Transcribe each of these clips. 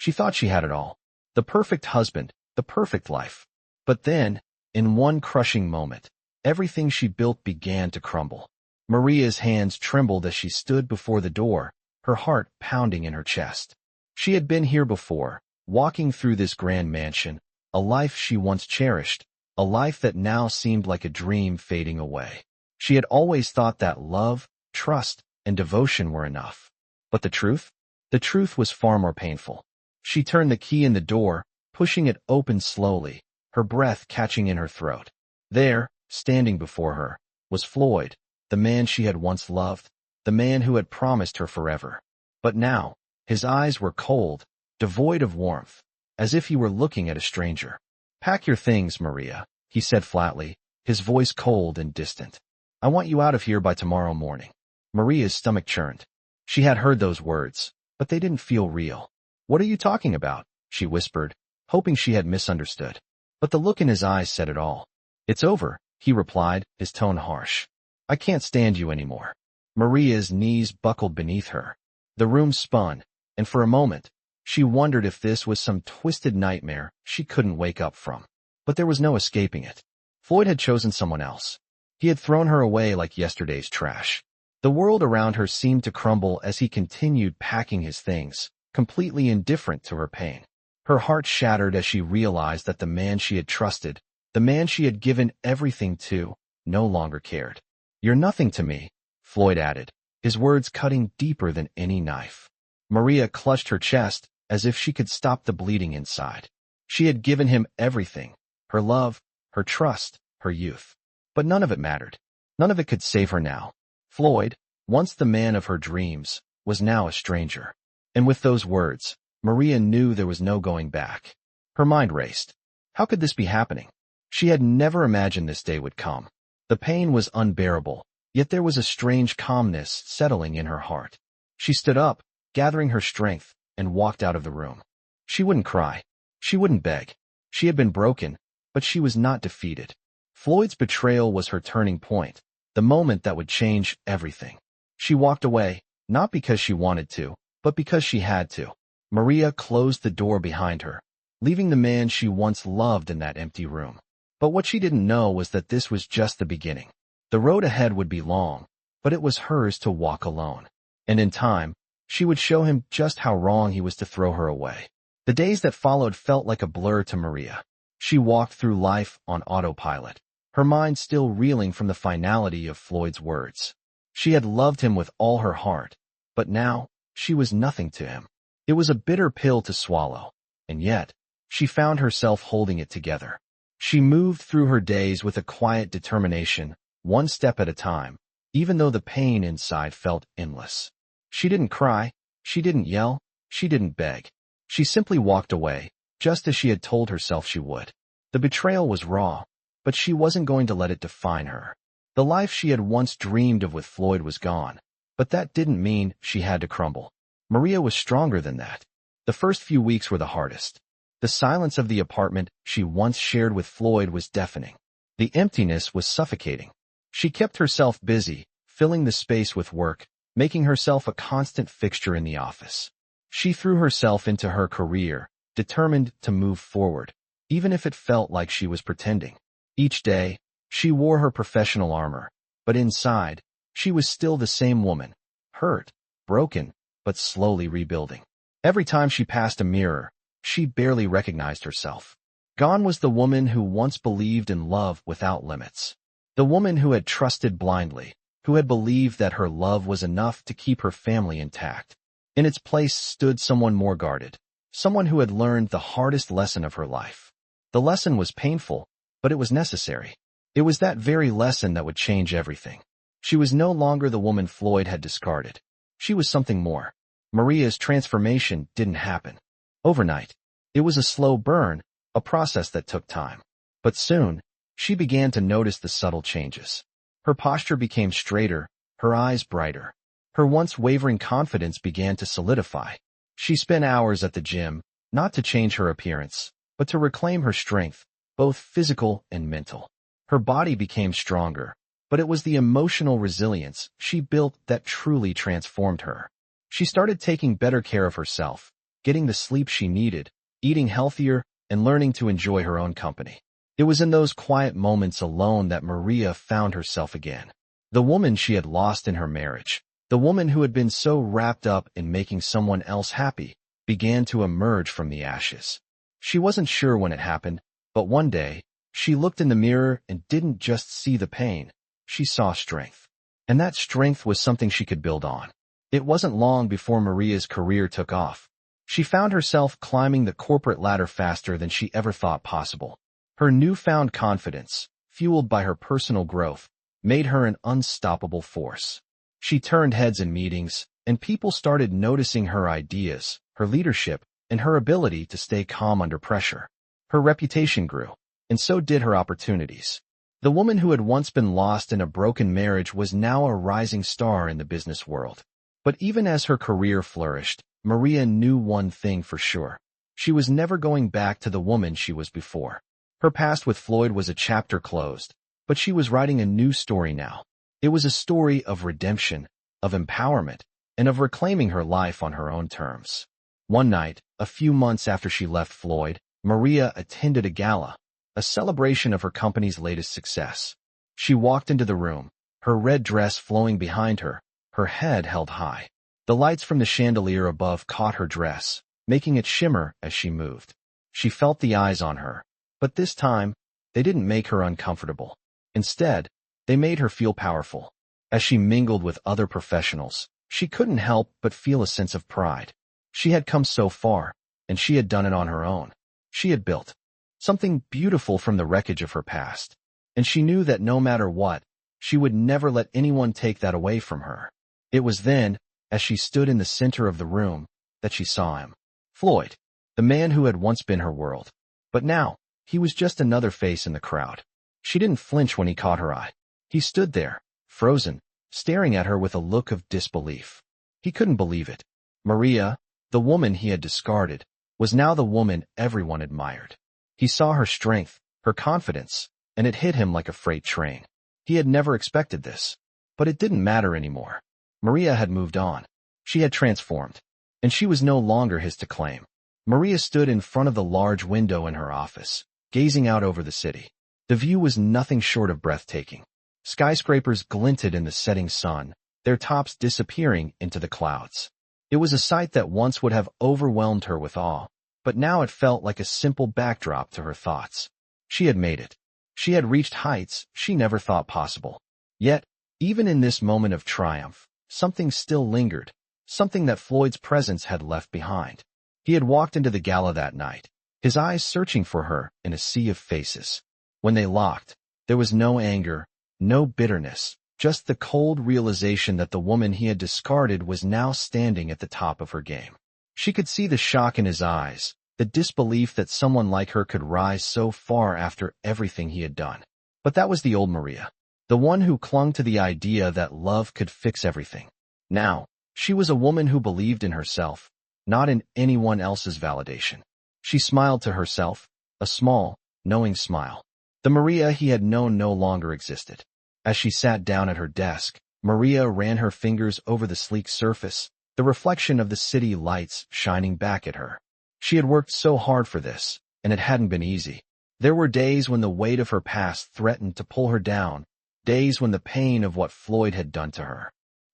She thought she had it all. The perfect husband, the perfect life. But then, in one crushing moment, everything she built began to crumble. Maria's hands trembled as she stood before the door, her heart pounding in her chest. She had been here before, walking through this grand mansion, a life she once cherished, a life that now seemed like a dream fading away. She had always thought that love, trust, and devotion were enough. But the truth? The truth was far more painful. She turned the key in the door, pushing it open slowly, her breath catching in her throat. There, standing before her, was Floyd, the man she had once loved, the man who had promised her forever. But now, his eyes were cold, devoid of warmth, as if he were looking at a stranger. "Pack your things, Maria," he said flatly, his voice cold and distant. "I want you out of here by tomorrow morning." Maria's stomach churned. She had heard those words, but they didn't feel real. "What are you talking about?" she whispered, hoping she had misunderstood. But the look in his eyes said it all. "It's over," he replied, his tone harsh. "I can't stand you anymore." Maria's knees buckled beneath her. The room spun, and for a moment, she wondered if this was some twisted nightmare she couldn't wake up from. But there was no escaping it. Floyd had chosen someone else. He had thrown her away like yesterday's trash. The world around her seemed to crumble as he continued packing his things, completely indifferent to her pain. Her heart shattered as she realized that the man she had trusted, the man she had given everything to, no longer cared. "You're nothing to me," Floyd added, his words cutting deeper than any knife. Maria clutched her chest as if she could stop the bleeding inside. She had given him everything, her love, her trust, her youth. But none of it mattered. None of it could save her now. Floyd, once the man of her dreams, was now a stranger. And with those words, Maria knew there was no going back. Her mind raced. How could this be happening? She had never imagined this day would come. The pain was unbearable, yet there was a strange calmness settling in her heart. She stood up, gathering her strength, and walked out of the room. She wouldn't cry. She wouldn't beg. She had been broken, but she was not defeated. Floyd's betrayal was her turning point, the moment that would change everything. She walked away, not because she wanted to, but because she had to. Maria closed the door behind her, leaving the man she once loved in that empty room. But what she didn't know was that this was just the beginning. The road ahead would be long, but it was hers to walk alone. And in time, she would show him just how wrong he was to throw her away. The days that followed felt like a blur to Maria. She walked through life on autopilot, her mind still reeling from the finality of Floyd's words. She had loved him with all her heart, but now, she was nothing to him. It was a bitter pill to swallow, and yet, she found herself holding it together. She moved through her days with a quiet determination, one step at a time, even though the pain inside felt endless. She didn't cry, she didn't yell, she didn't beg. She simply walked away, just as she had told herself she would. The betrayal was raw, but she wasn't going to let it define her. The life she had once dreamed of with Floyd was gone, but that didn't mean she had to crumble. Maria was stronger than that. The first few weeks were the hardest. The silence of the apartment she once shared with Floyd was deafening. The emptiness was suffocating. She kept herself busy, filling the space with work, making herself a constant fixture in the office. She threw herself into her career, determined to move forward, even if it felt like she was pretending. Each day, she wore her professional armor, but inside, she was still the same woman, hurt, broken, but slowly rebuilding. Every time she passed a mirror, she barely recognized herself. Gone was the woman who once believed in love without limits. The woman who had trusted blindly, who had believed that her love was enough to keep her family intact. In its place stood someone more guarded, someone who had learned the hardest lesson of her life. The lesson was painful, but it was necessary. It was that very lesson that would change everything. She was no longer the woman Floyd had discarded. She was something more. Maria's transformation didn't happen overnight. It was a slow burn, a process that took time. But soon, she began to notice the subtle changes. Her posture became straighter, her eyes brighter. Her once wavering confidence began to solidify. She spent hours at the gym, not to change her appearance, but to reclaim her strength, both physical and mental. Her body became stronger, but it was the emotional resilience she built that truly transformed her. She started taking better care of herself, getting the sleep she needed, eating healthier, and learning to enjoy her own company. It was in those quiet moments alone that Maria found herself again. The woman she had lost in her marriage, the woman who had been so wrapped up in making someone else happy, began to emerge from the ashes. She wasn't sure when it happened, but one day, she looked in the mirror and didn't just see the pain, she saw strength. And that strength was something she could build on. It wasn't long before Maria's career took off. She found herself climbing the corporate ladder faster than she ever thought possible. Her newfound confidence, fueled by her personal growth, made her an unstoppable force. She turned heads in meetings, and people started noticing her ideas, her leadership, and her ability to stay calm under pressure. Her reputation grew, and so did her opportunities. The woman who had once been lost in a broken marriage was now a rising star in the business world. But even as her career flourished, Maria knew one thing for sure. She was never going back to the woman she was before. Her past with Floyd was a chapter closed, but she was writing a new story now. It was a story of redemption, of empowerment, and of reclaiming her life on her own terms. One night, a few months after she left Floyd, Maria attended a gala, a celebration of her company's latest success. She walked into the room, her red dress flowing behind her, her head held high. The lights from the chandelier above caught her dress, making it shimmer as she moved. She felt the eyes on her, but this time, they didn't make her uncomfortable. Instead, they made her feel powerful. As she mingled with other professionals, she couldn't help but feel a sense of pride. She had come so far, and she had done it on her own. She had built something beautiful from the wreckage of her past, and she knew that no matter what, she would never let anyone take that away from her. It was then, as she stood in the center of the room, that she saw him. Floyd, the man who had once been her world. But now, he was just another face in the crowd. She didn't flinch when he caught her eye. He stood there, frozen, staring at her with a look of disbelief. He couldn't believe it. Maria, the woman he had discarded, was now the woman everyone admired. He saw her strength, her confidence, and it hit him like a freight train. He had never expected this. But it didn't matter anymore. Maria had moved on. She had transformed. And she was no longer his to claim. Maria stood in front of the large window in her office, gazing out over the city. The view was nothing short of breathtaking. Skyscrapers glinted in the setting sun, their tops disappearing into the clouds. It was a sight that once would have overwhelmed her with awe, but now it felt like a simple backdrop to her thoughts. She had made it. She had reached heights she never thought possible. Yet, even in this moment of triumph, something still lingered, something that Floyd's presence had left behind. He had walked into the gala that night, his eyes searching for her in a sea of faces. When they locked, there was no anger, no bitterness, just the cold realization that the woman he had discarded was now standing at the top of her game. She could see the shock in his eyes, the disbelief that someone like her could rise so far after everything he had done. But that was the old Maria, the one who clung to the idea that love could fix everything. Now, she was a woman who believed in herself, not in anyone else's validation. She smiled to herself, a small, knowing smile. The Maria he had known no longer existed. As she sat down at her desk, Maria ran her fingers over the sleek surface, the reflection of the city lights shining back at her. She had worked so hard for this, and it hadn't been easy. There were days when the weight of her past threatened to pull her down, days when the pain of what Floyd had done to her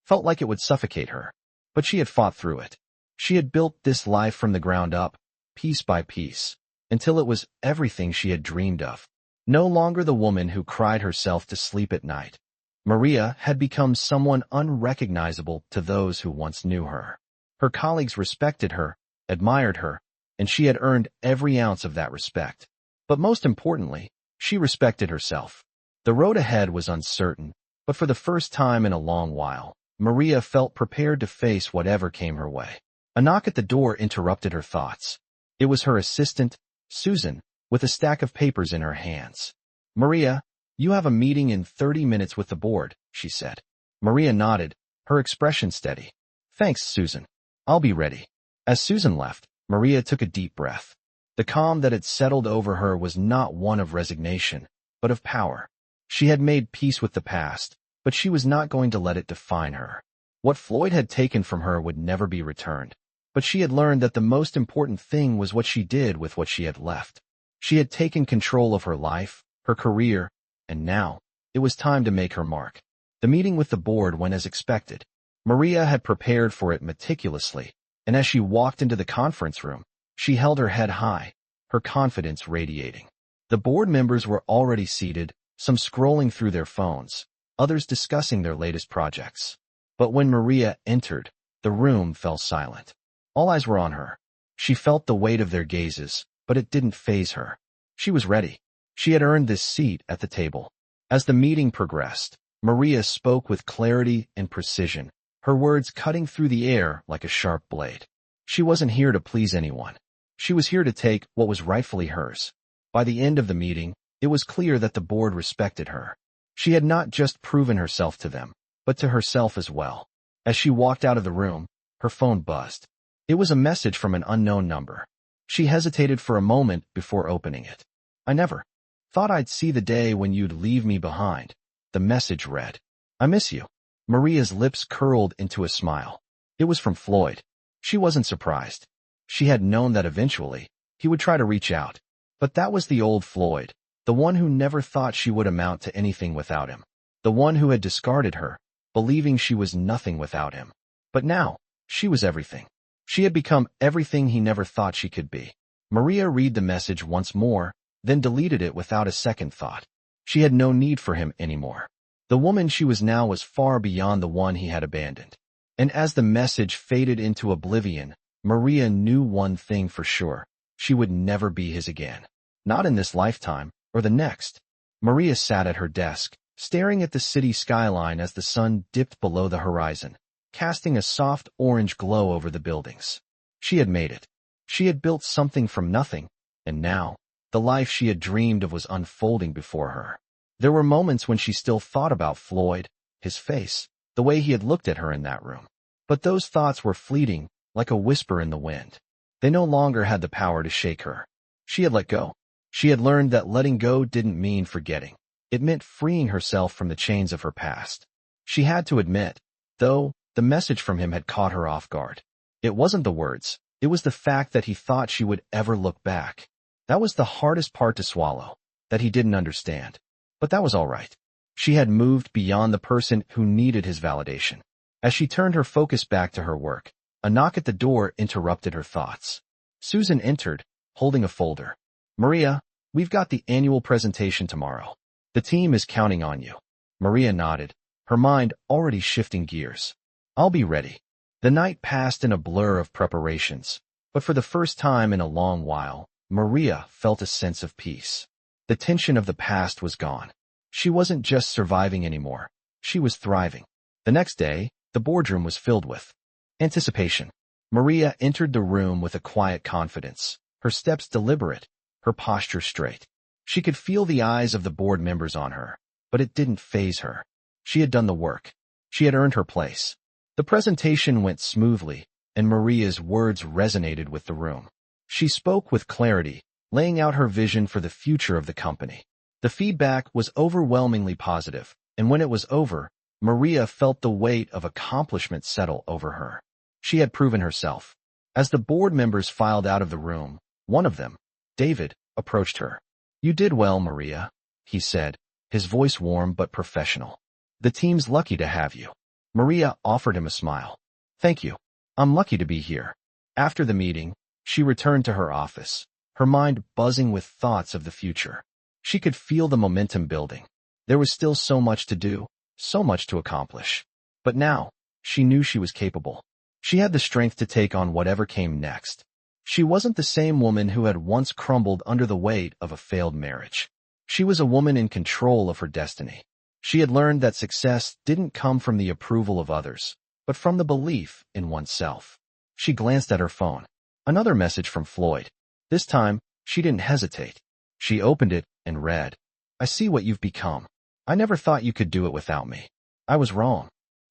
felt like it would suffocate her. But she had fought through it. She had built this life from the ground up, piece by piece, until it was everything she had dreamed of. No longer the woman who cried herself to sleep at night. Maria had become someone unrecognizable to those who once knew her. Her colleagues respected her, admired her, and she had earned every ounce of that respect. But most importantly, she respected herself. The road ahead was uncertain, but for the first time in a long while, Maria felt prepared to face whatever came her way. A knock at the door interrupted her thoughts. It was her assistant, Susan, with a stack of papers in her hands. "Maria, you have a meeting in 30 minutes with the board," she said. Maria nodded, her expression steady. "Thanks, Susan. I'll be ready." As Susan left, Maria took a deep breath. The calm that had settled over her was not one of resignation, but of power. She had made peace with the past, but she was not going to let it define her. What Floyd had taken from her would never be returned. But she had learned that the most important thing was what she did with what she had left. She had taken control of her life, her career, and now, it was time to make her mark. The meeting with the board went as expected. Maria had prepared for it meticulously, and as she walked into the conference room, she held her head high, her confidence radiating. The board members were already seated, some scrolling through their phones, others discussing their latest projects. But when Maria entered, the room fell silent. All eyes were on her. She felt the weight of their gazes, but it didn't faze her. She was ready. She had earned this seat at the table. As the meeting progressed, Maria spoke with clarity and precision, her words cutting through the air like a sharp blade. She wasn't here to please anyone. She was here to take what was rightfully hers. By the end of the meeting, it was clear that the board respected her. She had not just proven herself to them, but to herself as well. As she walked out of the room, her phone buzzed. It was a message from an unknown number. She hesitated for a moment before opening it. "I never thought I'd see the day when you'd leave me behind," the message read. "I miss you." Maria's lips curled into a smile. It was from Floyd. She wasn't surprised. She had known that eventually, he would try to reach out. But that was the old Floyd, the one who never thought she would amount to anything without him. The one who had discarded her, believing she was nothing without him. But now, she was everything. She had become everything he never thought she could be. Maria read the message once more, then deleted it without a second thought. She had no need for him anymore. The woman she was now was far beyond the one he had abandoned. And as the message faded into oblivion, Maria knew one thing for sure. She would never be his again. Not in this lifetime, or the next. Maria sat at her desk, staring at the city skyline as the sun dipped below the horizon, casting a soft orange glow over the buildings. She had made it. She had built something from nothing, and now, the life she had dreamed of was unfolding before her. There were moments when she still thought about Floyd, his face, the way he had looked at her in that room. But those thoughts were fleeting, like a whisper in the wind. They no longer had the power to shake her. She had let go. She had learned that letting go didn't mean forgetting. It meant freeing herself from the chains of her past. She had to admit, though, the message from him had caught her off guard. It wasn't the words. It was the fact that he thought she would ever look back. That was the hardest part to swallow, that he didn't understand. But that was all right. She had moved beyond the person who needed his validation. As she turned her focus back to her work, a knock at the door interrupted her thoughts. Susan entered, holding a folder. "Maria, we've got the annual presentation tomorrow. The team is counting on you." Maria nodded, her mind already shifting gears. "I'll be ready." The night passed in a blur of preparations, but for the first time in a long while, Maria felt a sense of peace. The tension of the past was gone. She wasn't just surviving anymore. She was thriving. The next day, the boardroom was filled with anticipation. Maria entered the room with a quiet confidence, her steps deliberate, her posture straight. She could feel the eyes of the board members on her, but it didn't faze her. She had done the work. She had earned her place. The presentation went smoothly, and Maria's words resonated with the room. She spoke with clarity, laying out her vision for the future of the company. The feedback was overwhelmingly positive, and when it was over, Maria felt the weight of accomplishment settle over her. She had proven herself. As the board members filed out of the room, one of them, David, approached her. "You did well, Maria," he said, his voice warm but professional. "The team's lucky to have you." Maria offered him a smile. "Thank you. I'm lucky to be here." After the meeting, she returned to her office, her mind buzzing with thoughts of the future. She could feel the momentum building. There was still so much to do, so much to accomplish. But now, she knew she was capable. She had the strength to take on whatever came next. She wasn't the same woman who had once crumbled under the weight of a failed marriage. She was a woman in control of her destiny. She had learned that success didn't come from the approval of others, but from the belief in oneself. She glanced at her phone. Another message from Floyd. This time, she didn't hesitate. She opened it and read, "I see what you've become. I never thought you could do it without me. I was wrong."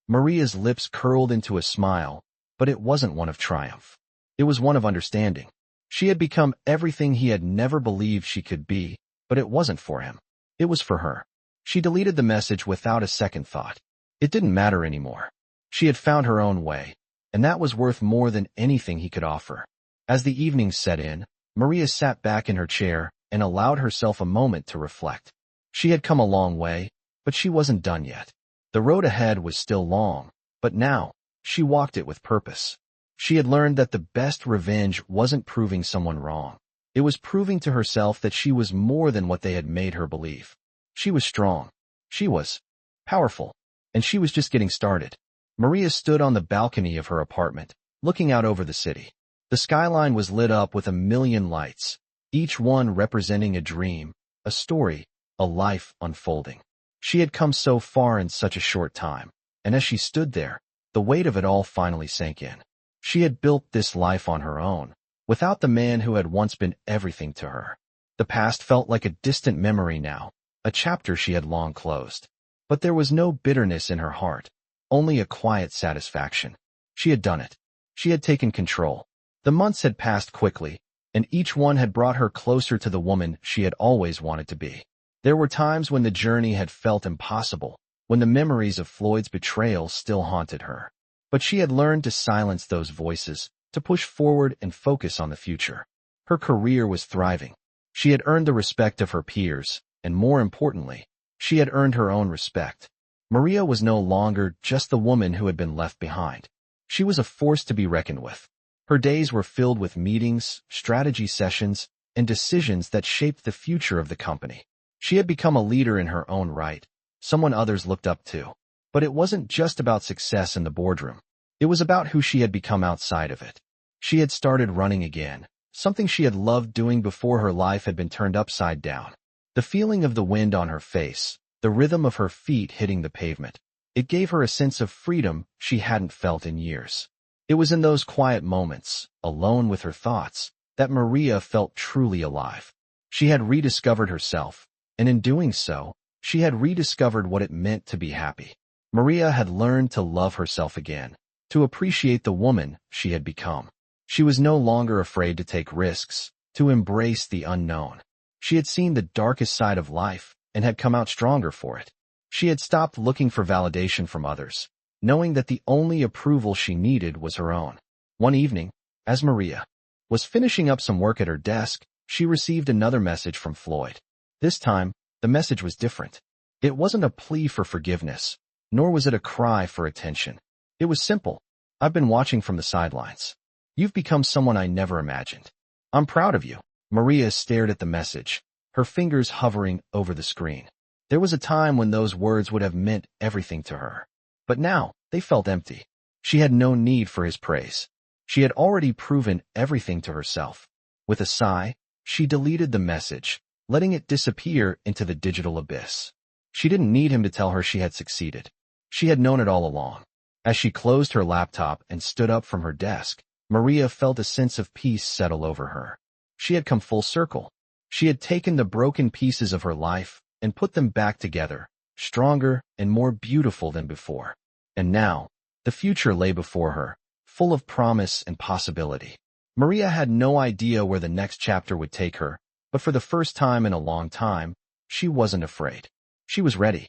Maria's lips curled into a smile, but it wasn't one of triumph. It was one of understanding. She had become everything he had never believed she could be, but it wasn't for him. It was for her. She deleted the message without a second thought. It didn't matter anymore. She had found her own way, and that was worth more than anything he could offer. As the evening set in, Maria sat back in her chair and allowed herself a moment to reflect. She had come a long way, but she wasn't done yet. The road ahead was still long, but now, she walked it with purpose. She had learned that the best revenge wasn't proving someone wrong. It was proving to herself that she was more than what they had made her believe. She was strong. She was powerful. And she was just getting started. Maria stood on the balcony of her apartment, looking out over the city. The skyline was lit up with a million lights, each one representing a dream, a story, a life unfolding. She had come so far in such a short time, and as she stood there, the weight of it all finally sank in. She had built this life on her own, without the man who had once been everything to her. The past felt like a distant memory now, a chapter she had long closed. But there was no bitterness in her heart, only a quiet satisfaction. She had done it. She had taken control. The months had passed quickly, and each one had brought her closer to the woman she had always wanted to be. There were times when the journey had felt impossible, when the memories of Floyd's betrayal still haunted her. But she had learned to silence those voices, to push forward and focus on the future. Her career was thriving. She had earned the respect of her peers, and more importantly, she had earned her own respect. Maria was no longer just the woman who had been left behind. She was a force to be reckoned with. Her days were filled with meetings, strategy sessions, and decisions that shaped the future of the company. She had become a leader in her own right, someone others looked up to. But it wasn't just about success in the boardroom. It was about who she had become outside of it. She had started running again, something she had loved doing before her life had been turned upside down. The feeling of the wind on her face, the rhythm of her feet hitting the pavement, it gave her a sense of freedom she hadn't felt in years. It was in those quiet moments, alone with her thoughts, that Maria felt truly alive. She had rediscovered herself, and in doing so, she had rediscovered what it meant to be happy. Maria had learned to love herself again, to appreciate the woman she had become. She was no longer afraid to take risks, to embrace the unknown. She had seen the darkest side of life and had come out stronger for it. She had stopped looking for validation from others, knowing that the only approval she needed was her own. One evening, as Maria was finishing up some work at her desk, she received another message from Floyd. This time, the message was different. It wasn't a plea for forgiveness, nor was it a cry for attention. It was simple. I've been watching from the sidelines. You've become someone I never imagined. I'm proud of you. Maria stared at the message, her fingers hovering over the screen. There was a time when those words would have meant everything to her. But now, they felt empty. She had no need for his praise. She had already proven everything to herself. With a sigh, she deleted the message, letting it disappear into the digital abyss. She didn't need him to tell her she had succeeded. She had known it all along. As she closed her laptop and stood up from her desk, Maria felt a sense of peace settle over her. She had come full circle. She had taken the broken pieces of her life and put them back together, stronger and more beautiful than before. And now, the future lay before her, full of promise and possibility. Maria had no idea where the next chapter would take her, but for the first time in a long time, she wasn't afraid. She was ready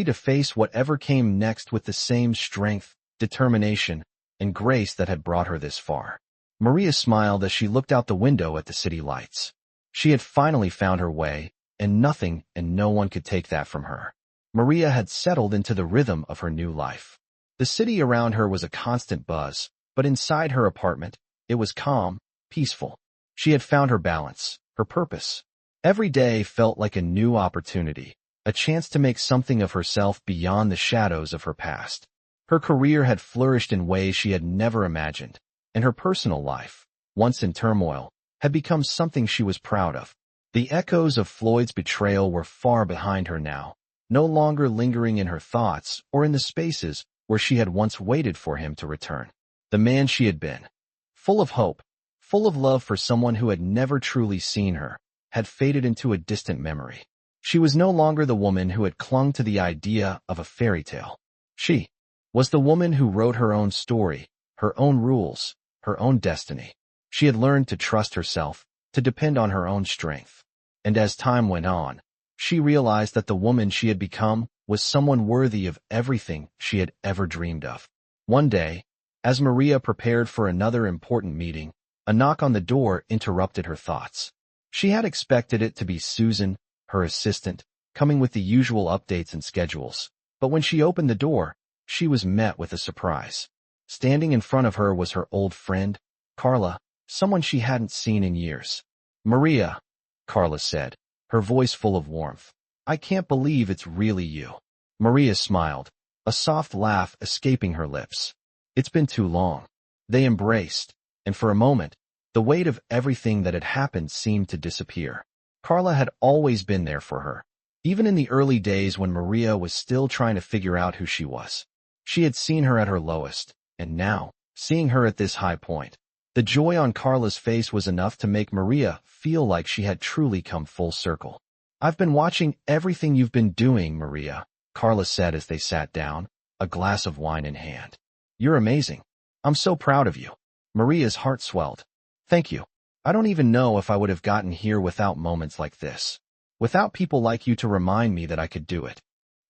to face whatever came next with the same strength, determination, and grace that had brought her this far. Maria smiled as she looked out the window at the city lights. She had finally found her way, and nothing and no one could take that from her. Maria had settled into the rhythm of her new life. The city around her was a constant buzz, but inside her apartment, it was calm, peaceful. She had found her balance, her purpose. Every day felt like a new opportunity, a chance to make something of herself beyond the shadows of her past. Her career had flourished in ways she had never imagined, and her personal life, once in turmoil, had become something she was proud of. The echoes of Floyd's betrayal were far behind her now, no longer lingering in her thoughts or in the spaces where she had once waited for him to return. The man she had been, full of hope, full of love for someone who had never truly seen her, had faded into a distant memory. She was no longer the woman who had clung to the idea of a fairy tale. She was the woman who wrote her own story, her own rules, her own destiny. She had learned to trust herself, to depend on her own strength. And as time went on, she realized that the woman she had become was someone worthy of everything she had ever dreamed of. One day, As Maria prepared for another important meeting, a knock on the door interrupted her thoughts. She had expected it to be Susan, her assistant, coming with the usual updates and schedules. But when she opened the door, she was met with a surprise. Standing in front of her was her old friend, Carla, someone she hadn't seen in years. "Maria," Carla said, her voice full of warmth. "I can't believe it's really you." Maria smiled, a soft laugh escaping her lips. "It's been too long." They embraced, and for a moment, the weight of everything that had happened seemed to disappear. Carla had always been there for her, even in the early days when Maria was still trying to figure out who she was. She had seen her at her lowest, and now, seeing her at this high point, the joy on Carla's face was enough to make Maria feel like she had truly come full circle. "I've been watching everything you've been doing, Maria," Carla said as they sat down, a glass of wine in hand. "You're amazing. I'm so proud of you." Maria's heart swelled. "Thank you. I don't even know if I would have gotten here without moments like this. Without people like you to remind me that I could do it."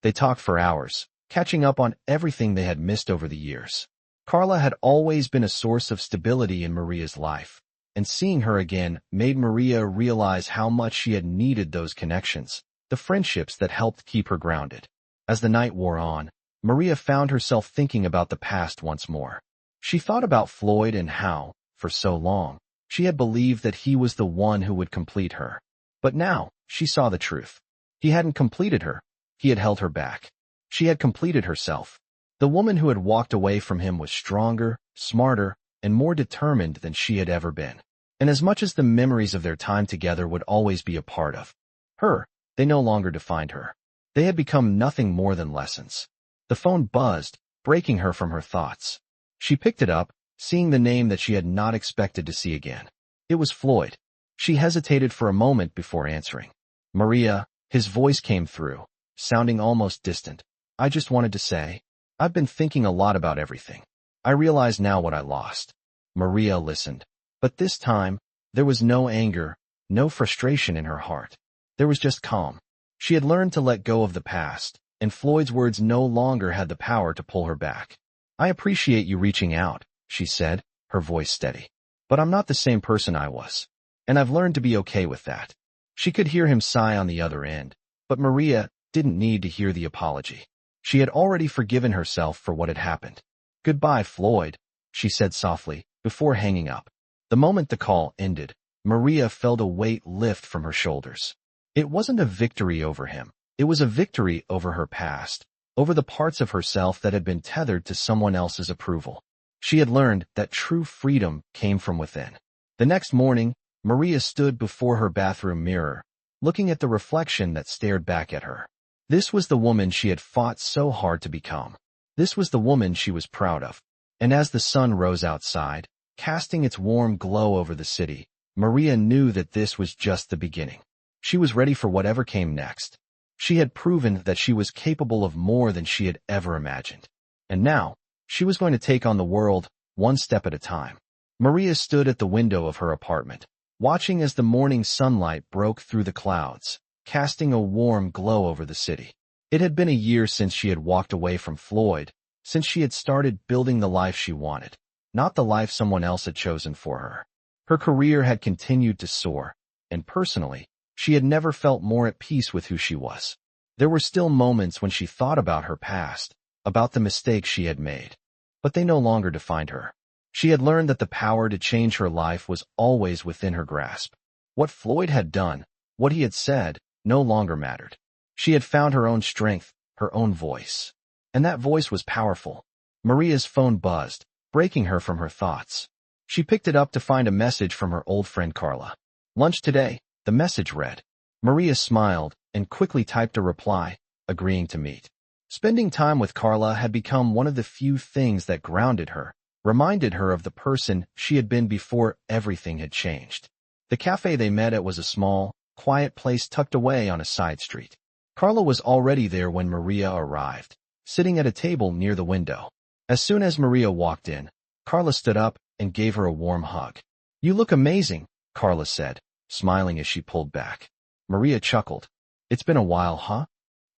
They talked for hours, catching up on everything they had missed over the years. Carla had always been a source of stability in Maria's life, and seeing her again made Maria realize how much she had needed those connections, the friendships that helped keep her grounded. As the night wore on, Maria found herself thinking about the past once more. She thought about Floyd and how, for so long, she had believed that he was the one who would complete her. But now, she saw the truth. He hadn't completed her. He had held her back. She had completed herself. The woman who had walked away from him was stronger, smarter, and more determined than she had ever been. And as much as the memories of their time together would always be a part of her, they no longer defined her. They had become nothing more than lessons. The phone buzzed, breaking her from her thoughts. She picked it up, seeing the name that she had not expected to see again. It was Floyd. She hesitated for a moment before answering. "Maria," his voice came through, sounding almost distant. "I just wanted to say, I've been thinking a lot about everything. I realize now what I lost." Maria listened. But this time, there was no anger, no frustration in her heart. There was just calm. She had learned to let go of the past, and Floyd's words no longer had the power to pull her back. "I appreciate you reaching out," she said, her voice steady. "But I'm not the same person I was. And I've learned to be okay with that." She could hear him sigh on the other end, but Maria didn't need to hear the apology. She had already forgiven herself for what had happened. "Goodbye, Floyd," she said softly, before hanging up. The moment the call ended, Maria felt a weight lift from her shoulders. It wasn't a victory over him. It was a victory over her past, over the parts of herself that had been tethered to someone else's approval. She had learned that true freedom came from within. The next morning, Maria stood before her bathroom mirror, looking at the reflection that stared back at her. This was the woman she had fought so hard to become. This was the woman she was proud of. And as the sun rose outside, casting its warm glow over the city, Maria knew that this was just the beginning. She was ready for whatever came next. She had proven that she was capable of more than she had ever imagined. And now, she was going to take on the world, one step at a time. Maria stood at the window of her apartment, watching as the morning sunlight broke through the clouds, casting a warm glow over the city. It had been a year since she had walked away from Floyd, since she had started building the life she wanted, not the life someone else had chosen for her. Her career had continued to soar, and personally, she had never felt more at peace with who she was. There were still moments when she thought about her past, about the mistakes she had made, but they no longer defined her. She had learned that the power to change her life was always within her grasp. What Floyd had done, what he had said, no longer mattered. She had found her own strength, her own voice. And that voice was powerful. Maria's phone buzzed, breaking her from her thoughts. She picked it up to find a message from her old friend Carla. "Lunch today," the message read. Maria smiled and quickly typed a reply, agreeing to meet. Spending time with Carla had become one of the few things that grounded her, reminded her of the person she had been before everything had changed. The cafe they met at was a small, quiet place tucked away on a side street. Carla was already there when Maria arrived, sitting at a table near the window. As soon as Maria walked in, Carla stood up and gave her a warm hug. "You look amazing," Carla said, smiling as she pulled back. Maria chuckled. "It's been a while, huh?"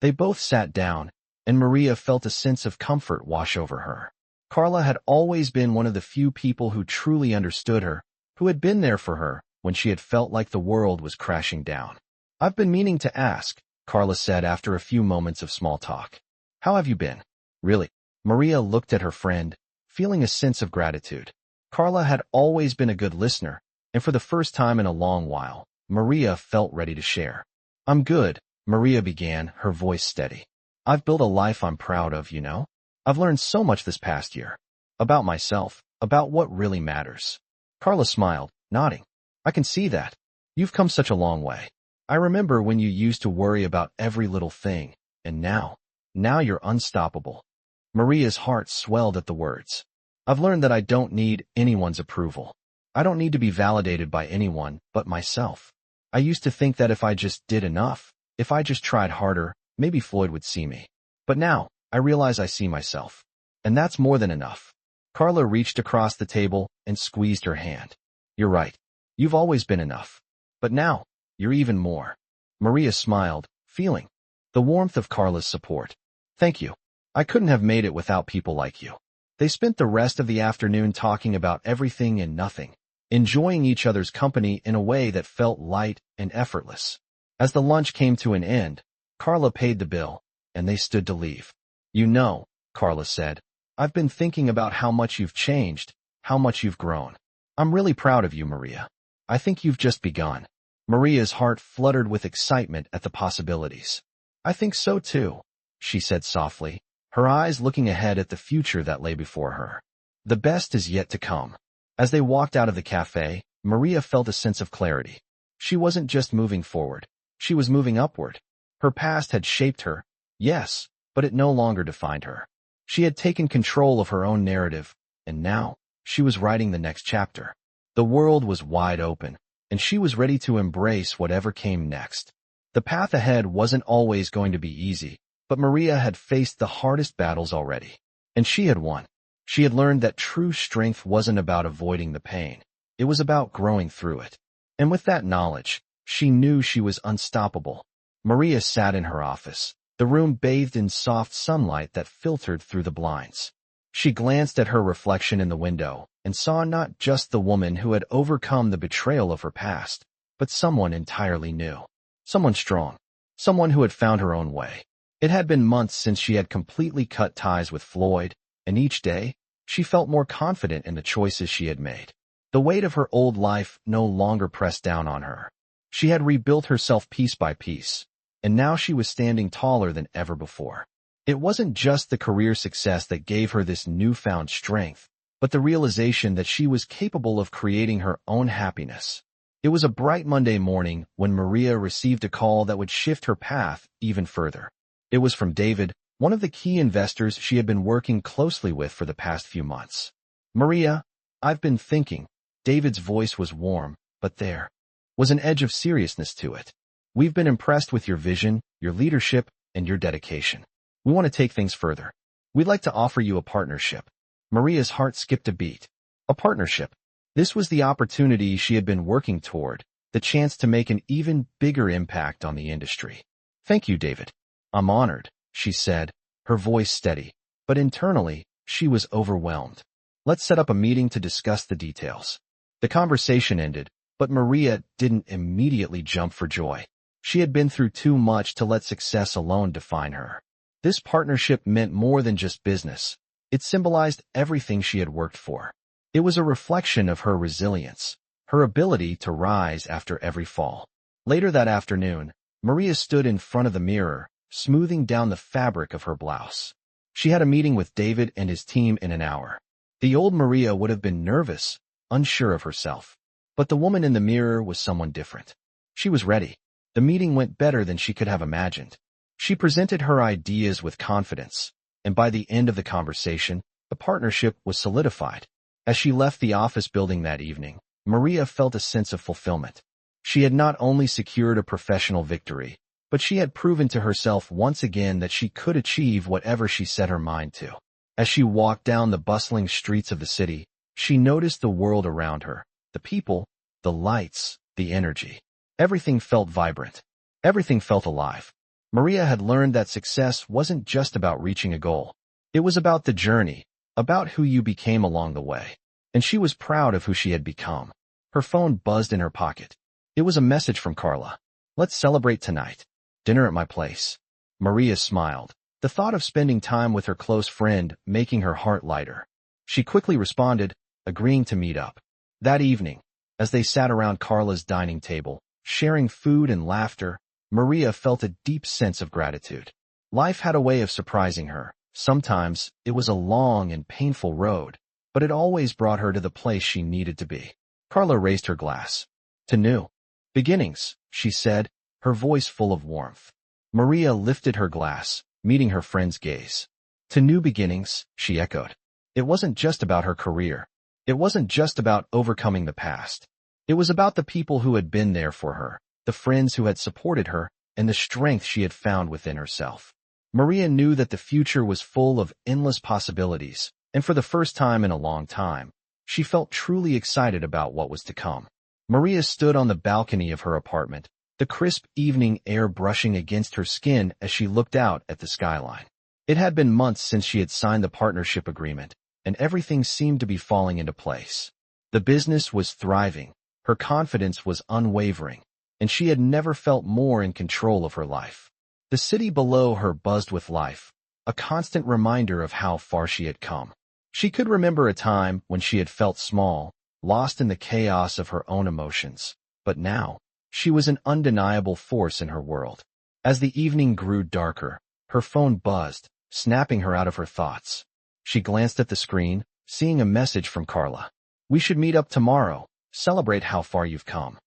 They both sat down, and Maria felt a sense of comfort wash over her. Carla had always been one of the few people who truly understood her, who had been there for her when she had felt like the world was crashing down. "I've been meaning to ask," Carla said after a few moments of small talk. "How have you been?" "Really?" Maria looked at her friend, feeling a sense of gratitude. Carla had always been a good listener, and for the first time in a long while, Maria felt ready to share. "I'm good," Maria began, her voice steady. "I've built a life I'm proud of, you know? I've learned so much this past year. About myself, about what really matters." Carla smiled, nodding. "I can see that. You've come such a long way. I remember when you used to worry about every little thing, and now you're unstoppable." Maria's heart swelled at the words. "I've learned that I don't need anyone's approval. I don't need to be validated by anyone but myself. I used to think that if I just did enough, if I just tried harder, maybe Floyd would see me. But now, I realize I see myself. And that's more than enough." Carla reached across the table and squeezed her hand. "You're right. You've always been enough. But now, you're even more." Maria smiled, feeling the warmth of Carla's support. "Thank you. I couldn't have made it without people like you." They spent the rest of the afternoon talking about everything and nothing, enjoying each other's company in a way that felt light and effortless. As the lunch came to an end, Carla paid the bill, and they stood to leave. "You know," Carla said, "I've been thinking about how much you've changed, how much you've grown. I'm really proud of you, Maria. I think you've just begun." Maria's heart fluttered with excitement at the possibilities. "I think so too," she said softly, her eyes looking ahead at the future that lay before her. The best is yet to come. As they walked out of the cafe, Maria felt a sense of clarity. She wasn't just moving forward. She was moving upward. Her past had shaped her, yes, but it no longer defined her. She had taken control of her own narrative, and now, she was writing the next chapter. The world was wide open, and she was ready to embrace whatever came next. The path ahead wasn't always going to be easy, but Maria had faced the hardest battles already, and she had won. She had learned that true strength wasn't about avoiding the pain. It was about growing through it. And with that knowledge, she knew she was unstoppable. Maria sat in her office, the room bathed in soft sunlight that filtered through the blinds. She glanced at her reflection in the window and saw not just the woman who had overcome the betrayal of her past, but someone entirely new. Someone strong. Someone who had found her own way. It had been months since she had completely cut ties with Floyd, and each day, she felt more confident in the choices she had made. The weight of her old life no longer pressed down on her. She had rebuilt herself piece by piece, and now she was standing taller than ever before. It wasn't just the career success that gave her this newfound strength, but the realization that she was capable of creating her own happiness. It was a bright Monday morning when Maria received a call that would shift her path even further. It was from David, one of the key investors she had been working closely with for the past few months. "Maria, I've been thinking." David's voice was warm, but there was an edge of seriousness to it. "We've been impressed with your vision, your leadership, and your dedication. We want to take things further. We'd like to offer you a partnership." Maria's heart skipped a beat. A partnership. This was the opportunity she had been working toward, the chance to make an even bigger impact on the industry. "Thank you, David. I'm honored," she said, her voice steady, but internally, she was overwhelmed. "Let's set up a meeting to discuss the details." The conversation ended, but Maria didn't immediately jump for joy. She had been through too much to let success alone define her. This partnership meant more than just business. It symbolized everything she had worked for. It was a reflection of her resilience, her ability to rise after every fall. Later that afternoon, Maria stood in front of the mirror, smoothing down the fabric of her blouse. She had a meeting with David and his team in an hour. The old Maria would have been nervous, unsure of herself. But the woman in the mirror was someone different. She was ready. The meeting went better than she could have imagined. She presented her ideas with confidence, and by the end of the conversation, the partnership was solidified. As she left the office building that evening, Maria felt a sense of fulfillment. She had not only secured a professional victory, but she had proven to herself once again that she could achieve whatever she set her mind to. As she walked down the bustling streets of the city, she noticed the world around her, the people, the lights, the energy. Everything felt vibrant. Everything felt alive. Maria had learned that success wasn't just about reaching a goal. It was about the journey, about who you became along the way. And she was proud of who she had become. Her phone buzzed in her pocket. It was a message from Carla. Let's celebrate tonight. Dinner at my place. Maria smiled, the thought of spending time with her close friend making her heart lighter. She quickly responded, agreeing to meet up. That evening, as they sat around Carla's dining table, sharing food and laughter, Maria felt a deep sense of gratitude. Life had a way of surprising her. Sometimes it was a long and painful road, but it always brought her to the place she needed to be. Carla raised her glass. To new beginnings, she said, her voice full of warmth. Maria lifted her glass, meeting her friend's gaze. To new beginnings, she echoed. It wasn't just about her career. It wasn't just about overcoming the past. It was about the people who had been there for her, the friends who had supported her, and the strength she had found within herself. Maria knew that the future was full of endless possibilities, and for the first time in a long time, she felt truly excited about what was to come. Maria stood on the balcony of her apartment, the crisp evening air brushing against her skin as she looked out at the skyline. It had been months since she had signed the partnership agreement, and everything seemed to be falling into place. The business was thriving, her confidence was unwavering, and she had never felt more in control of her life. The city below her buzzed with life, a constant reminder of how far she had come. She could remember a time when she had felt small, lost in the chaos of her own emotions, but now, she was an undeniable force in her world. As the evening grew darker, her phone buzzed, snapping her out of her thoughts. She glanced at the screen, seeing a message from Carla. We should meet up tomorrow, celebrate how far you've come.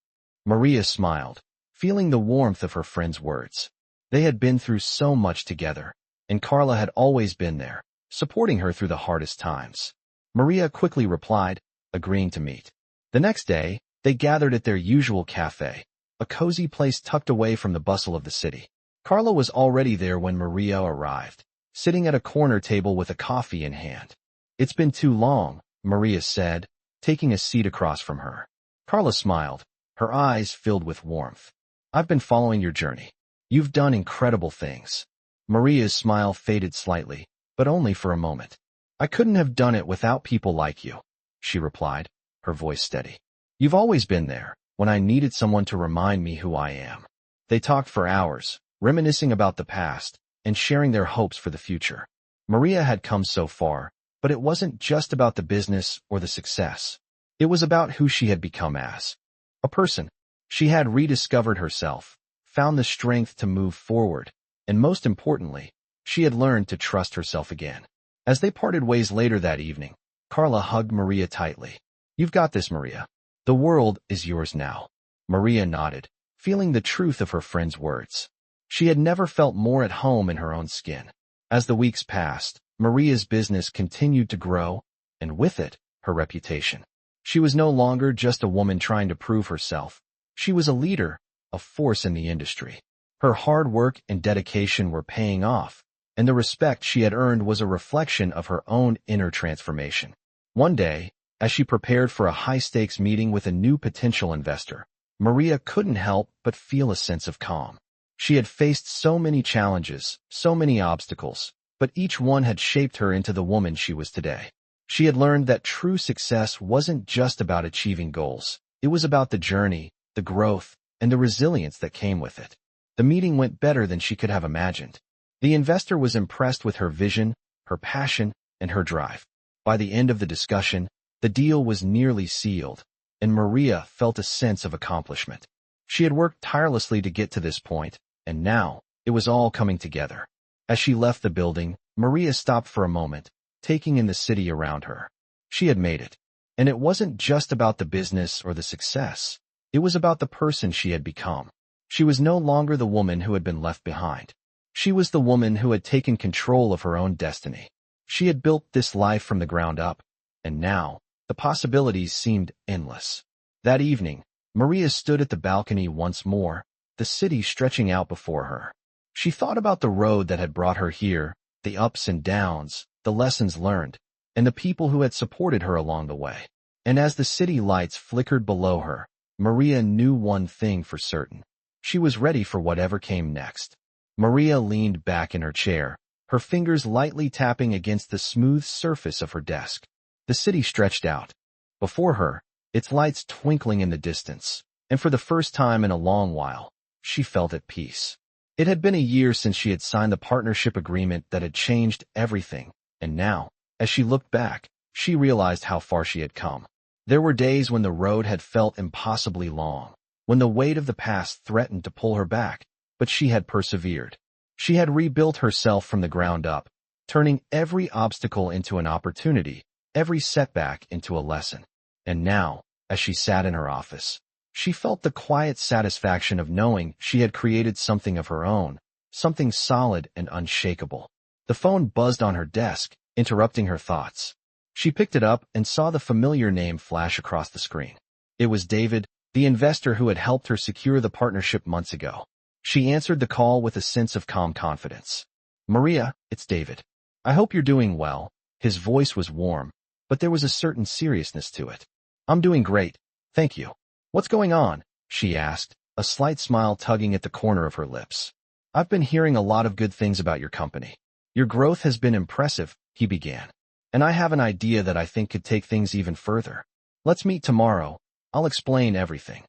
Maria smiled, feeling the warmth of her friend's words. They had been through so much together, and Carla had always been there, supporting her through the hardest times. Maria quickly replied, agreeing to meet. The next day, they gathered at their usual cafe, a cozy place tucked away from the bustle of the city. Carla was already there when Maria arrived, sitting at a corner table with a coffee in hand. It's been too long, Maria said, taking a seat across from her. Carla smiled, her eyes filled with warmth. I've been following your journey. You've done incredible things. Maria's smile faded slightly, but only for a moment. I couldn't have done it without people like you, she replied, her voice steady. You've always been there, when I needed someone to remind me who I am. They talked for hours, reminiscing about the past, and sharing their hopes for the future. Maria had come so far, but it wasn't just about the business or the success. It was about who she had become as a person. She had rediscovered herself, found the strength to move forward, and most importantly, she had learned to trust herself again. As they parted ways later that evening, Carla hugged Maria tightly. You've got this, Maria. The world is yours now. Maria nodded, feeling the truth of her friend's words. She had never felt more at home in her own skin. As the weeks passed, Maria's business continued to grow, and with it, her reputation. She was no longer just a woman trying to prove herself. She was a leader, a force in the industry. Her hard work and dedication were paying off, and the respect she had earned was a reflection of her own inner transformation. One day, as she prepared for a high-stakes meeting with a new potential investor, Maria couldn't help but feel a sense of calm. She had faced so many challenges, so many obstacles, but each one had shaped her into the woman she was today. She had learned that true success wasn't just about achieving goals. It was about the journey, the growth, and the resilience that came with it. The meeting went better than she could have imagined. The investor was impressed with her vision, her passion, and her drive. By the end of the discussion, the deal was nearly sealed, and Maria felt a sense of accomplishment. She had worked tirelessly to get to this point, and now, it was all coming together. As she left the building, Maria stopped for a moment, taking in the city around her. She had made it. And it wasn't just about the business or the success. It was about the person she had become. She was no longer the woman who had been left behind. She was the woman who had taken control of her own destiny. She had built this life from the ground up, and now, the possibilities seemed endless. That evening, Maria stood at the balcony once more, the city stretching out before her. She thought about the road that had brought her here, the ups and downs, the lessons learned, and the people who had supported her along the way. And as the city lights flickered below her, Maria knew one thing for certain. She was ready for whatever came next. Maria leaned back in her chair, her fingers lightly tapping against the smooth surface of her desk. The city stretched out before her, its lights twinkling in the distance, and for the first time in a long while, she felt at peace. It had been a year since she had signed the partnership agreement that had changed everything, and now, as she looked back, she realized how far she had come. There were days when the road had felt impossibly long, when the weight of the past threatened to pull her back, but she had persevered. She had rebuilt herself from the ground up, turning every obstacle into an opportunity, every setback into a lesson. And now, as she sat in her office, she felt the quiet satisfaction of knowing she had created something of her own, something solid and unshakable. The phone buzzed on her desk, interrupting her thoughts. She picked it up and saw the familiar name flash across the screen. It was David, the investor who had helped her secure the partnership months ago. She answered the call with a sense of calm confidence. "Maria, it's David. I hope you're doing well." His voice was warm, but there was a certain seriousness to it. "I'm doing great, thank you." "What's going on?" she asked, a slight smile tugging at the corner of her lips. "I've been hearing a lot of good things about your company. Your growth has been impressive," he began. "And I have an idea that I think could take things even further. Let's meet tomorrow. I'll explain everything."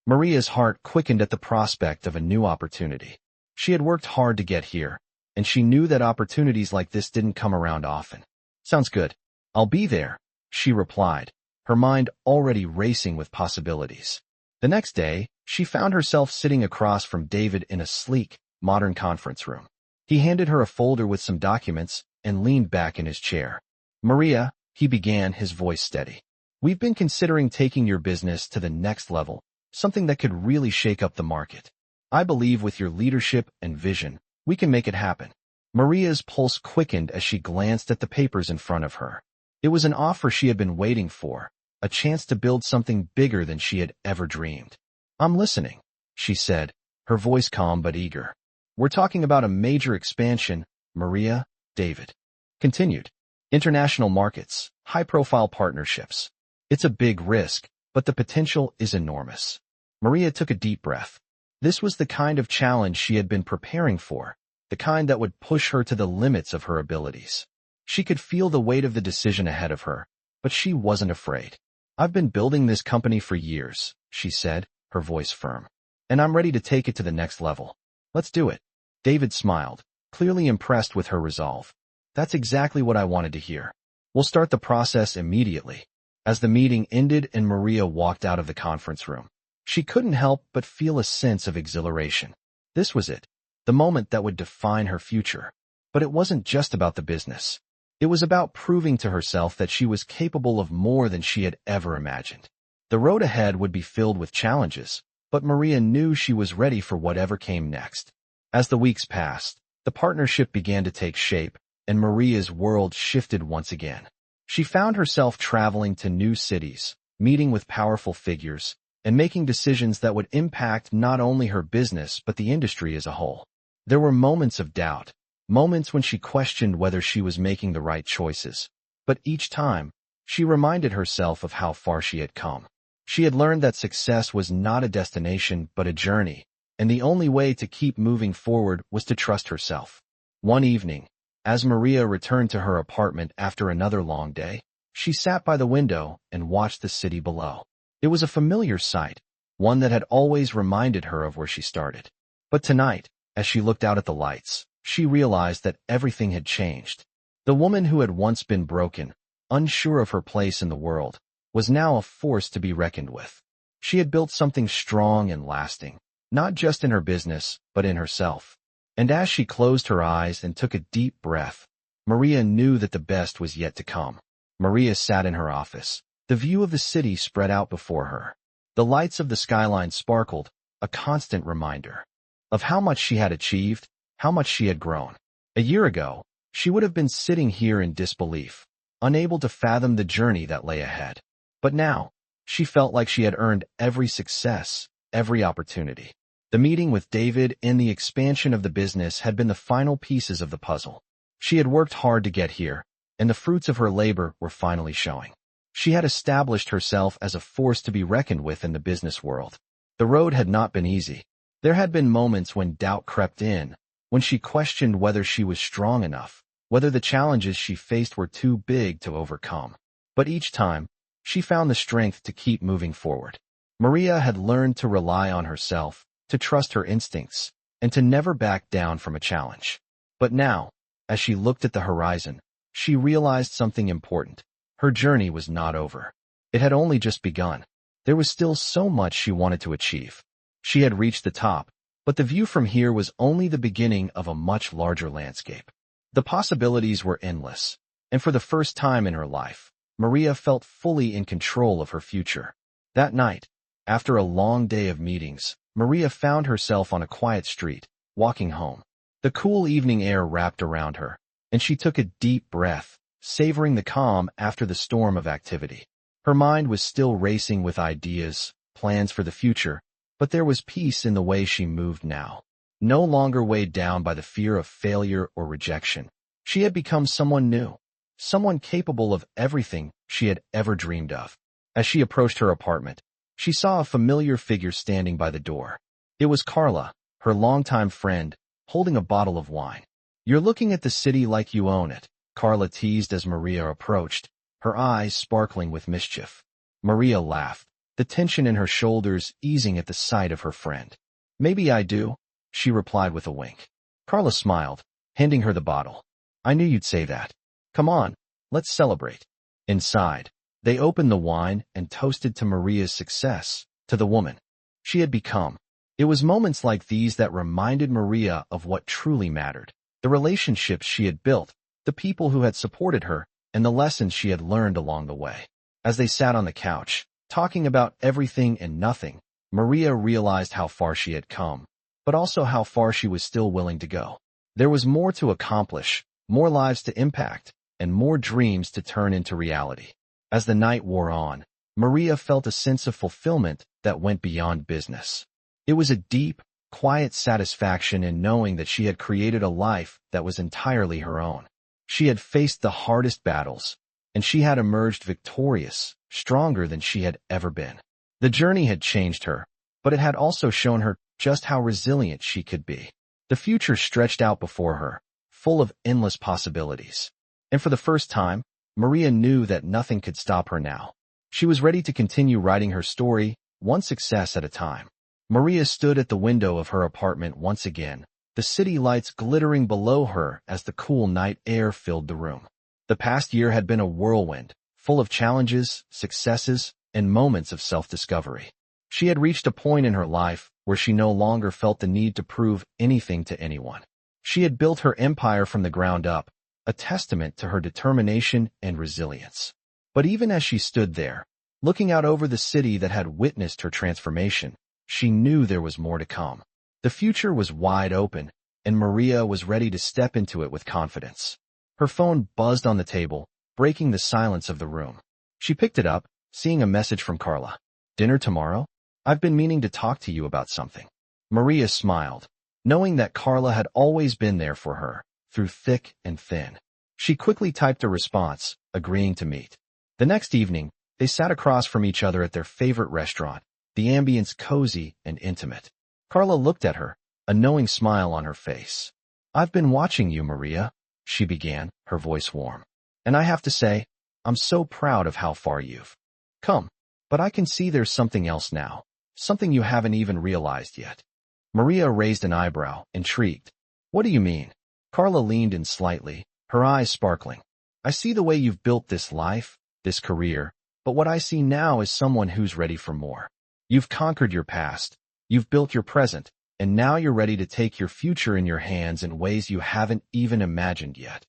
Maria's heart quickened at the prospect of a new opportunity. She had worked hard to get here, and she knew that opportunities like this didn't come around often. "Sounds good. I'll be there," she replied, her mind already racing with possibilities. The next day, she found herself sitting across from David in a sleek, modern conference room. He handed her a folder with some documents and leaned back in his chair. "Maria," he began, his voice steady, "we've been considering taking your business to the next level, something that could really shake up the market. I believe with your leadership and vision, we can make it happen." Maria's pulse quickened as she glanced at the papers in front of her. It was an offer she had been waiting for, a chance to build something bigger than she had ever dreamed. "I'm listening," she said, her voice calm but eager. "We're talking about a major expansion, Maria," David continued. "International markets, high-profile partnerships. It's a big risk, but the potential is enormous." Maria took a deep breath. This was the kind of challenge she had been preparing for, the kind that would push her to the limits of her abilities. She could feel the weight of the decision ahead of her, but she wasn't afraid. "I've been building this company for years," she said, her voice firm. "And I'm ready to take it to the next level. Let's do it." David smiled, clearly impressed with her resolve. "That's exactly what I wanted to hear. We'll start the process immediately." As the meeting ended and Maria walked out of the conference room, she couldn't help but feel a sense of exhilaration. This was it, the moment that would define her future. But it wasn't just about the business. It was about proving to herself that she was capable of more than she had ever imagined. The road ahead would be filled with challenges, but Maria knew she was ready for whatever came next. As the weeks passed, the partnership began to take shape, and Maria's world shifted once again. She found herself traveling to new cities, meeting with powerful figures, and making decisions that would impact not only her business but the industry as a whole. There were moments of doubt, moments when she questioned whether she was making the right choices. But each time, she reminded herself of how far she had come. She had learned that success was not a destination but a journey, and the only way to keep moving forward was to trust herself. One evening, as Maria returned to her apartment after another long day, she sat by the window and watched the city below. It was a familiar sight, one that had always reminded her of where she started. But tonight, as she looked out at the lights, she realized that everything had changed. The woman who had once been broken, unsure of her place in the world, was now a force to be reckoned with. She had built something strong and lasting, not just in her business, but in herself. And as she closed her eyes and took a deep breath, Maria knew that the best was yet to come. Maria sat in her office. The view of the city spread out before her. The lights of the skyline sparkled, a constant reminder of how much she had achieved, how much she had grown. A year ago, she would have been sitting here in disbelief, unable to fathom the journey that lay ahead. But now, she felt like she had earned every success, every opportunity. The meeting with David and the expansion of the business had been the final pieces of the puzzle. She had worked hard to get here, and the fruits of her labor were finally showing. She had established herself as a force to be reckoned with in the business world. The road had not been easy. There had been moments when doubt crept in, when she questioned whether she was strong enough, whether the challenges she faced were too big to overcome. But each time, she found the strength to keep moving forward. Maria had learned to rely on herself, to trust her instincts, and to never back down from a challenge. But now, as she looked at the horizon, she realized something important. Her journey was not over. It had only just begun. There was still so much she wanted to achieve. She had reached the top, but the view from here was only the beginning of a much larger landscape. The possibilities were endless, and for the first time in her life, Maria felt fully in control of her future. That night, after a long day of meetings, Maria found herself on a quiet street, walking home. The cool evening air wrapped around her, and she took a deep breath, savoring the calm after the storm of activity. Her mind was still racing with ideas, plans for the future, but there was peace in the way she moved now. No longer weighed down by the fear of failure or rejection. She had become someone new, someone capable of everything she had ever dreamed of. As she approached her apartment, she saw a familiar figure standing by the door. It was Carla, her longtime friend, holding a bottle of wine. "You're looking at the city like you own it," Carla teased as Maria approached, her eyes sparkling with mischief. Maria laughed, the tension in her shoulders easing at the sight of her friend. "Maybe I do," she replied with a wink. Carla smiled, handing her the bottle. "I knew you'd say that. Come on, let's celebrate." Inside, they opened the wine and toasted to Maria's success, to the woman she had become. It was moments like these that reminded Maria of what truly mattered: the relationships she had built, the people who had supported her, and the lessons she had learned along the way. As they sat on the couch, talking about everything and nothing, Maria realized how far she had come, but also how far she was still willing to go. There was more to accomplish, more lives to impact, and more dreams to turn into reality. As the night wore on, Maria felt a sense of fulfillment that went beyond business. It was a deep, quiet satisfaction in knowing that she had created a life that was entirely her own. She had faced the hardest battles, and she had emerged victorious, stronger than she had ever been. The journey had changed her, but it had also shown her just how resilient she could be. The future stretched out before her, full of endless possibilities. And for the first time, Maria knew that nothing could stop her now. She was ready to continue writing her story, one success at a time. Maria stood at the window of her apartment once again, the city lights glittering below her as the cool night air filled the room. The past year had been a whirlwind, full of challenges, successes, and moments of self-discovery. She had reached a point in her life where she no longer felt the need to prove anything to anyone. She had built her empire from the ground up, a testament to her determination and resilience. But even as she stood there, looking out over the city that had witnessed her transformation, she knew there was more to come. The future was wide open, and Maria was ready to step into it with confidence. Her phone buzzed on the table, breaking the silence of the room. She picked it up, seeing a message from Carla. "Dinner tomorrow? I've been meaning to talk to you about something." Maria smiled, knowing that Carla had always been there for her, through thick and thin. She quickly typed a response, agreeing to meet. The next evening, they sat across from each other at their favorite restaurant, the ambience cozy and intimate. Carla looked at her, a knowing smile on her face. "I've been watching you, Maria," she began, her voice warm. "And I have to say, I'm so proud of how far you've come. But I can see there's something else now, something you haven't even realized yet." Maria raised an eyebrow, intrigued. "What do you mean?" Carla leaned in slightly, her eyes sparkling. "I see the way you've built this life, this career, but what I see now is someone who's ready for more. You've conquered your past, you've built your present, and now you're ready to take your future in your hands in ways you haven't even imagined yet."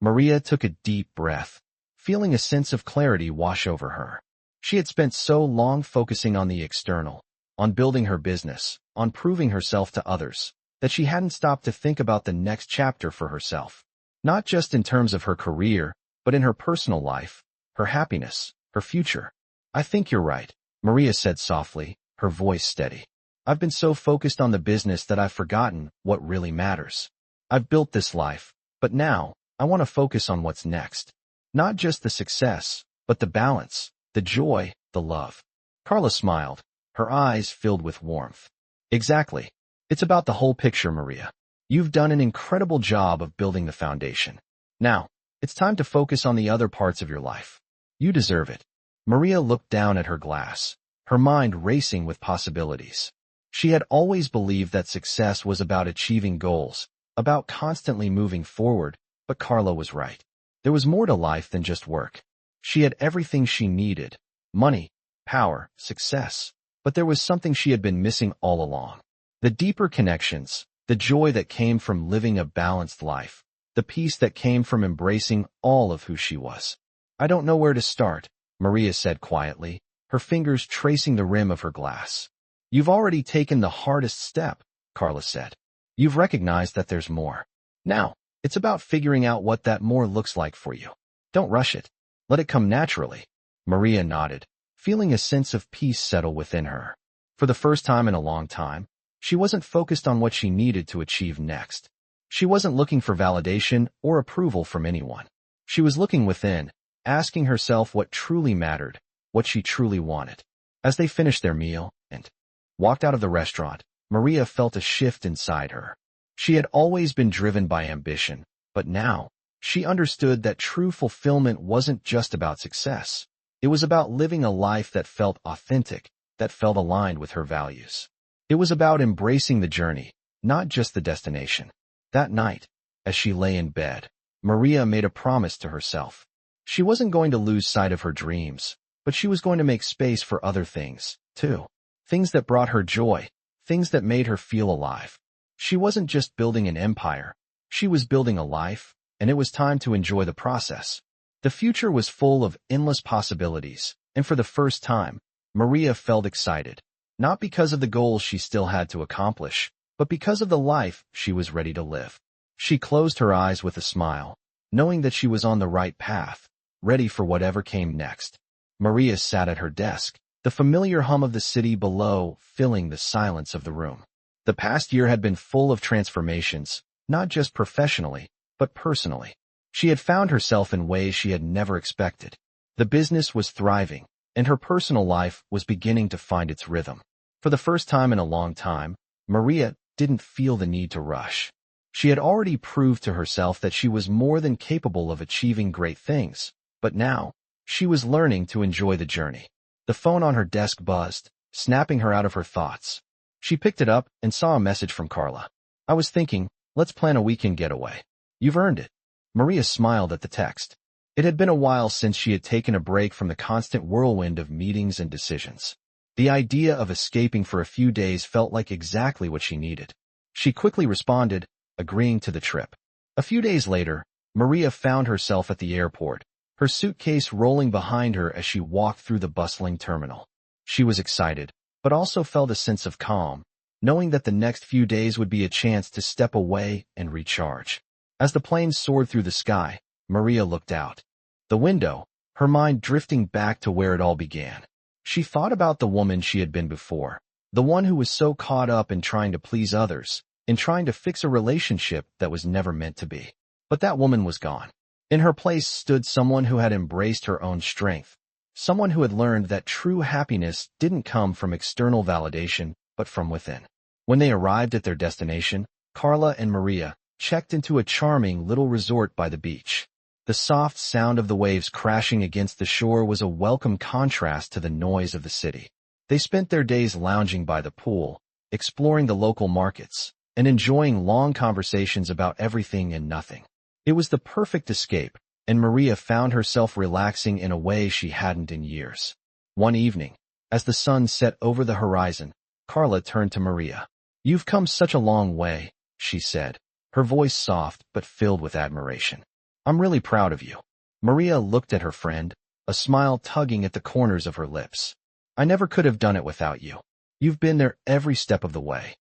Maria took a deep breath, feeling a sense of clarity wash over her. She had spent so long focusing on the external, on building her business, on proving herself to others, that she hadn't stopped to think about the next chapter for herself. Not just in terms of her career, but in her personal life, her happiness, her future. "I think you're right," Maria said softly, her voice steady. "I've been so focused on the business that I've forgotten what really matters. I've built this life, but now, I want to focus on what's next. Not just the success, but the balance, the joy, the love." Carla smiled, her eyes filled with warmth. "Exactly. It's about the whole picture, Maria. You've done an incredible job of building the foundation. Now, it's time to focus on the other parts of your life. You deserve it. Maria looked down at her glass, her mind racing with possibilities. She had always believed that success was about achieving goals, about constantly moving forward, but Carla was right. There was more to life than just work. She had everything she needed: money, power, success. But there was something she had been missing all along. The deeper connections, the joy that came from living a balanced life, the peace that came from embracing all of who she was. I don't know where to start, Maria said quietly, her fingers tracing the rim of her glass. You've already taken the hardest step, Carla said. You've recognized that there's more. Now, it's about figuring out what that more looks like for you. Don't rush it. Let it come naturally. Maria nodded, feeling a sense of peace settle within her. For the first time in a long time, she wasn't focused on what she needed to achieve next. She wasn't looking for validation or approval from anyone. She was looking within, asking herself what truly mattered, what she truly wanted. As they finished their meal and walked out of the restaurant, Maria felt a shift inside her. She had always been driven by ambition, but now, she understood that true fulfillment wasn't just about success. It was about living a life that felt authentic, that felt aligned with her values. It was about embracing the journey, not just the destination. That night, as she lay in bed, Maria made a promise to herself. She wasn't going to lose sight of her dreams, but she was going to make space for other things, too. Things that brought her joy, things that made her feel alive. She wasn't just building an empire, she was building a life, and it was time to enjoy the process. The future was full of endless possibilities, and for the first time, Maria felt excited, not because of the goals she still had to accomplish, but because of the life she was ready to live. She closed her eyes with a smile, knowing that she was on the right path, ready for whatever came next. Maria sat at her desk, the familiar hum of the city below filling the silence of the room. The past year had been full of transformations, not just professionally, but personally. She had found herself in ways she had never expected. The business was thriving, and her personal life was beginning to find its rhythm. For the first time in a long time, Maria didn't feel the need to rush. She had already proved to herself that she was more than capable of achieving great things, but now, she was learning to enjoy the journey. The phone on her desk buzzed, snapping her out of her thoughts. She picked it up and saw a message from Carla. I was thinking, let's plan a weekend getaway. You've earned it. Maria smiled at the text. It had been a while since she had taken a break from the constant whirlwind of meetings and decisions. The idea of escaping for a few days felt like exactly what she needed. She quickly responded, agreeing to the trip. A few days later, Maria found herself at the airport, her suitcase rolling behind her as she walked through the bustling terminal. She was excited, but also felt a sense of calm, knowing that the next few days would be a chance to step away and recharge. As the plane soared through the sky, Maria looked out the window, her mind drifting back to where it all began. She thought about the woman she had been before, the one who was so caught up in trying to please others, in trying to fix a relationship that was never meant to be. But that woman was gone. In her place stood someone who had embraced her own strength, someone who had learned that true happiness didn't come from external validation, but from within. When they arrived at their destination, Carla and Maria checked into a charming little resort by the beach. The soft sound of the waves crashing against the shore was a welcome contrast to the noise of the city. They spent their days lounging by the pool, exploring the local markets, and enjoying long conversations about everything and nothing. It was the perfect escape, and Maria found herself relaxing in a way she hadn't in years. One evening, as the sun set over the horizon, Carla turned to Maria. "You've come such a long way," she said, her voice soft but filled with admiration. "I'm really proud of you." Maria looked at her friend, a smile tugging at the corners of her lips. "I never could have done it without you. You've been there every step of the way."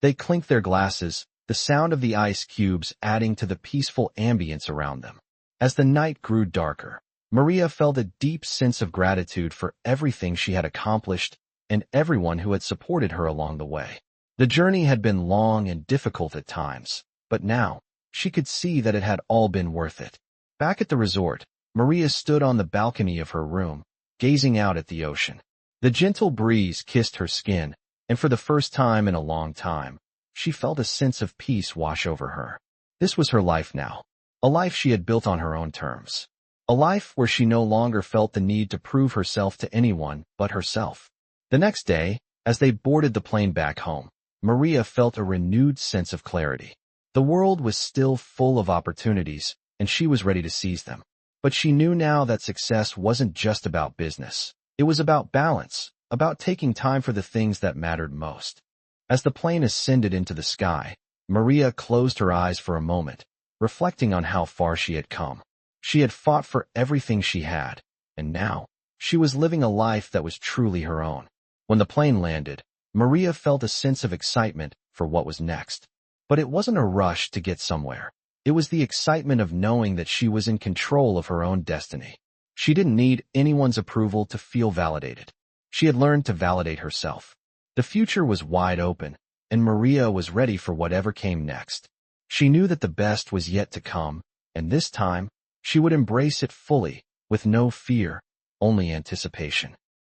They clinked their glasses, the sound of the ice cubes adding to the peaceful ambience around them. As the night grew darker, Maria felt a deep sense of gratitude for everything she had accomplished and everyone who had supported her along the way. The journey had been long and difficult at times, but now, she could see that it had all been worth it. Back at the resort, Maria stood on the balcony of her room, gazing out at the ocean. The gentle breeze kissed her skin, and for the first time in a long time, she felt a sense of peace wash over her. This was her life now. A life she had built on her own terms. A life where she no longer felt the need to prove herself to anyone but herself. The next day, as they boarded the plane back home, Maria felt a renewed sense of clarity. The world was still full of opportunities, and she was ready to seize them. But she knew now that success wasn't just about business. It was about balance, about taking time for the things that mattered most. As the plane ascended into the sky, Maria closed her eyes for a moment, reflecting on how far she had come. She had fought for everything she had, and now, she was living a life that was truly her own. When the plane landed, Maria felt a sense of excitement for what was next. But it wasn't a rush to get somewhere. It was the excitement of knowing that she was in control of her own destiny. She didn't need anyone's approval to feel validated. She had learned to validate herself. The future was wide open, and Maria was ready for whatever came next. She knew that the best was yet to come, and this time, she would embrace it fully, with no fear, only anticipation.